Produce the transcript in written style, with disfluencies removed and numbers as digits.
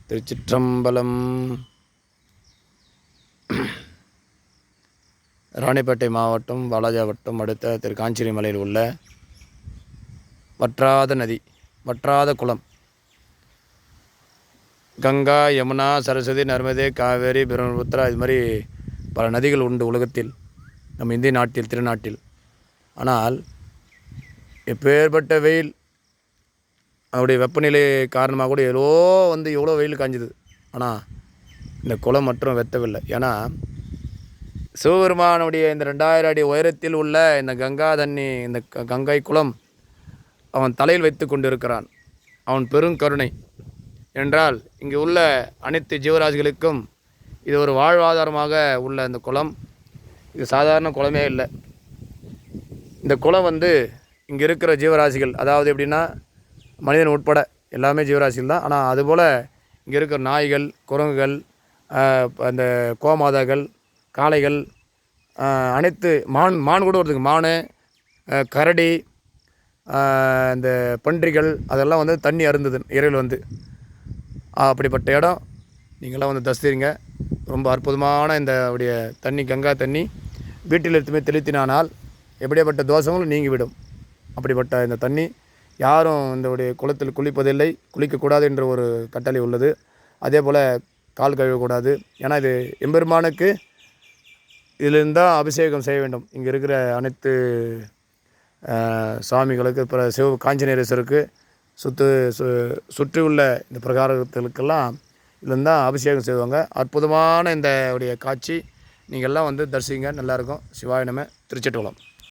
திருச்சிற்றம்பலம். ராணிப்பேட்டை மாவட்டம் வாலாஜா வட்டம் அடுத்த திருக்காஞ்சிரி மலையில் உள்ள வற்றாத நதி, வற்றாத குளம். கங்கா, யமுனா, சரஸ்வதி, நர்மதே, காவேரி, பிரம்மபுத்திரா, இது மாதிரி பல நதிகள் உண்டு உலகத்தில், நம்ம இந்திய நாட்டில், திருநாட்டில். ஆனால் எப்பேற்பட்ட வெயில், அவருடைய வெப்பநிலை காரணமாக கூட எவ்வளோ வெயில் காஞ்சுது. ஆனால் இந்த குளம் மற்றும் வெத்தவில்லை. ஏன்னா சிவபெருமானுடைய இந்த 2000 அடி உயரத்தில் உள்ள இந்த கங்கா தண்ணி, இந்த கங்கை குளம் அவன் தலையில் வைத்து கொண்டிருக்கிறான். அவன் பெருங்கருணை என்றால் இங்கு உள்ள அனைத்து ஜீவராசிகளுக்கும் இது ஒரு வாழ்வாதாரமாக உள்ள இந்த குளம். இது சாதாரண குளமே இல்லை. இந்த குளம் இங்கே இருக்கிற ஜீவராசிகள், அதாவது எப்படின்னா மனிதன் உட்பட எல்லாமே ஜீவராசிகள் தான். ஆனால் அதுபோல் இங்கே இருக்கிற நாய்கள், குரங்குகள், அந்த கோமாதாக்கள், காளைகள், அனைத்து மான் கூட வருதுங்க. மான், கரடி, இந்த பன்றிகள் அதெல்லாம் தண்ணி அருந்தது இறையில் அப்படிப்பட்ட இடம். நீங்களாம் தரிசிங்க. ரொம்ப அற்புதமான இந்த உடைய தண்ணி, கங்கா தண்ணி வீட்டில் எடுத்துமே தெளித்தினால் எப்படியாப்பட்ட தோஷங்களும் நீங்கிவிடும். அப்படிப்பட்ட இந்த தண்ணி யாரும் இந்த உடைய குளத்தில் குளிப்பதில்லை, குளிக்கக்கூடாது என்ற ஒரு கட்டளை உள்ளது. அதே போல் கால் கழுவக்கூடாது. ஏன்னா இது எம்பெருமானுக்கு இதிலிருந்து தான் அபிஷேகம் செய்ய வேண்டும். இங்கே இருக்கிற அனைத்து சாமிகளுக்கு, அப்புறம் காஞ்சிநேரேஸ்வருக்கு சுற்றி உள்ள இந்த பிரகாரங்களுக்கெல்லாம் இதுலேருந்து தான் அபிஷேகம் செய்வாங்க. அற்புதமான இந்த உடைய காட்சி நீங்கள்லாம் தரிசிங்க, நல்லாயிருக்கும். சிவாய நம. திருச்சிற்றம்பலம்.